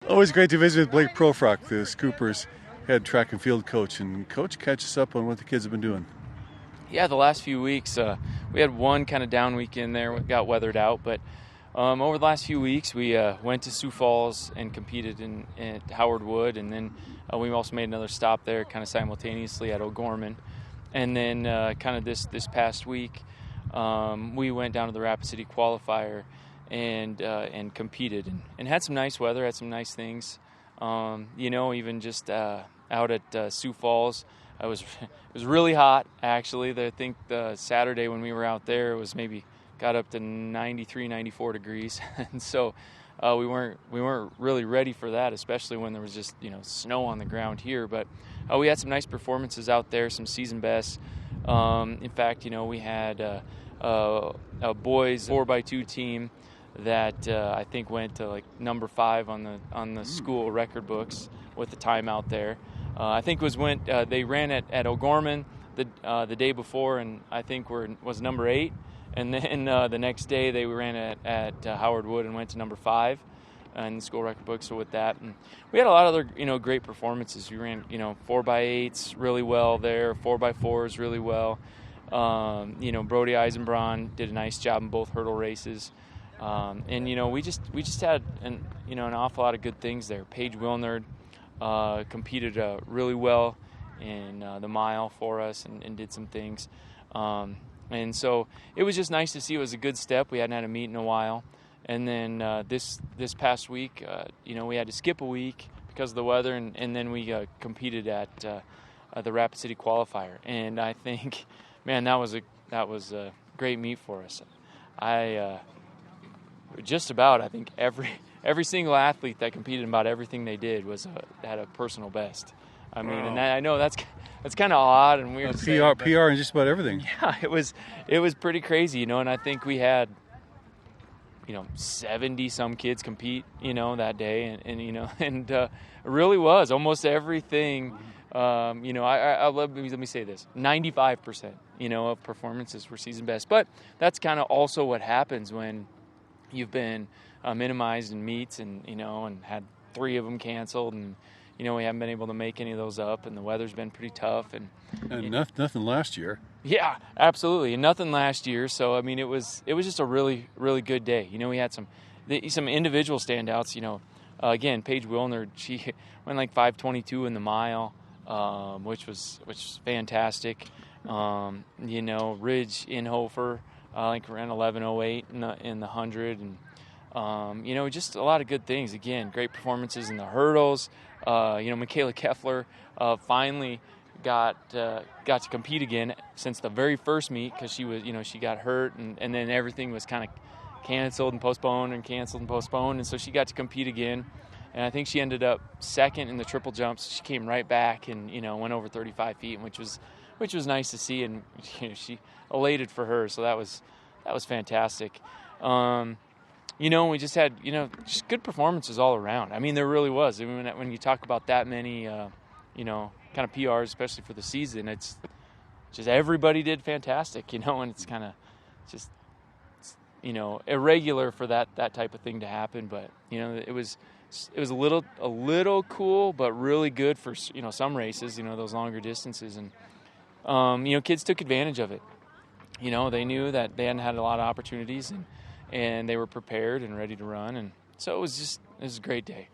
Always great to visit with Blake Proefrock, the Scoopers head track and field coach. And Coach, catch us up on what the kids have been doing. Yeah, the last few weeks, we had one kind of down weekend there. We got weathered out, but over the last few weeks, we went to Sioux Falls and competed at Howard Wood, and then we also made another stop there kind of simultaneously at O'Gorman. And then kind of this past week, we went down to the Rapid City qualifier and competed and had some nice weather, had some nice things. Even just out at Sioux Falls, it was really hot actually. I think the Saturday when we were out there, it was maybe got up to 93, 94 degrees, and so we weren't really ready for that, especially when there was just snow on the ground here. But we had some nice performances out there, some season bests. In fact, we had a boys 4x2 team that I think went to like number 5 on the school record books with the time out there. I think they ran at O'Gorman the day before, and I think was number 8. And then the next day they ran at Howard Wood and went to number 5 in the school record book. So with that, and we had a lot of other great performances. We ran 4x8s really well there, 4x4s really well. Brody Eisenbraun did a nice job in both hurdle races. We just had an awful lot of good things there. Paige Wilnard competed really well in the mile for us and did some things. And so it was just nice to see. It was a good step. We hadn't had a meet in a while. And then this past week, we had to skip a week because of the weather, and then we competed at the Rapid City qualifier. And I think, man, that was a great meet for us. I think every single athlete that competed in about everything they did had a personal best. I mean, and I know that's kind of odd and weird. PR and just about everything. Yeah, it was pretty crazy, and I think we had 70 some kids compete, that day, and it really was almost everything. Let me say this: 95%, of performances were season best. But that's kind of also what happens when you've been minimized in meets and had 3 of them canceled, and we haven't been able to make any of those up, and the weather's been pretty tough. And nothing last year. Yeah, absolutely, and nothing last year. So I mean, it was just a really, really good day. We had some individual standouts. Again, Paige Wilnard, she went like 5:22 in the mile, which was fantastic. Ridge Inhofer, I think ran 11:08 in the 100, and just a lot of good things. Again, great performances in the hurdles. Michaela Keffler finally got to compete again since the very first meet, because she got hurt, and then everything was kind of canceled and postponed and canceled and postponed, and so she got to compete again. And I think she ended up second in the triple jumps. She came right back and went over 35 feet, which was nice to see, and she elated for her. So that was fantastic. We just had just good performances all around. I mean, there really was. I mean, when you talk about that many kind of PRs, especially for the season, it's just everybody did fantastic. And it's kind of just irregular for that type of thing to happen. But it was a little cool, but really good for some races, those longer distances, and kids took advantage of it. They knew that they hadn't had a lot of opportunities, and they were prepared and ready to run, and so it was a great day.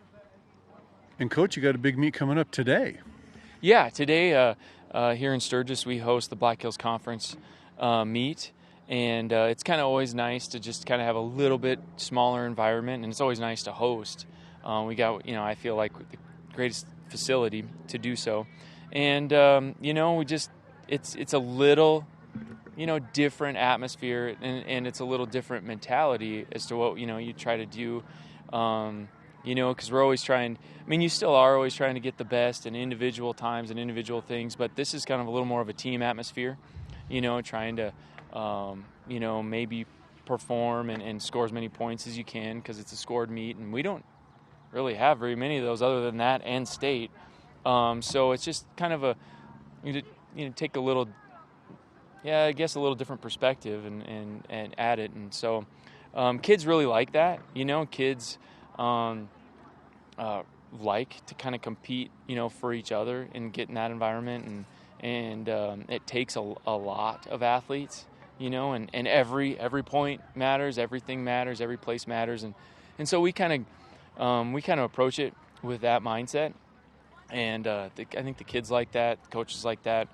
And Coach, you got a big meet coming up today. Yeah, today here in Sturgis we host the Black Hills Conference meet, and it's kind of always nice to just kind of have a little bit smaller environment, and it's always nice to host. We got I feel like the greatest facility to do so, and it's a little different atmosphere, and it's a little different mentality as to what you try to do. Because we're always trying. I mean, you still are always trying to get the best in individual times and individual things, but this is kind of a little more of a team atmosphere. Trying to maybe perform and score as many points as you can, because it's a scored meet, and we don't really have very many of those other than that and state. So it's just kind of take a little. Yeah, I guess a little different perspective and add it. And so kids really like that. Kids, like to kind of compete, for each other and get in that environment. And it takes a lot of athletes, and every point matters, everything matters, every place matters. And so we kind of approach it with that mindset. And I think the kids like that, the coaches like that.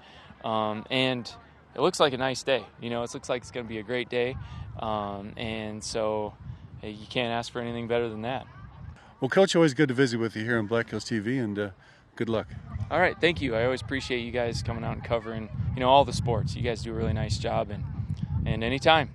And it looks like a nice day. It looks like it's going to be a great day. And so you can't ask for anything better than that. Well, Coach, always good to visit with you here on Black Hills TV, and good luck. All right, thank you. I always appreciate you guys coming out and covering, all the sports. You guys do a really nice job, and anytime.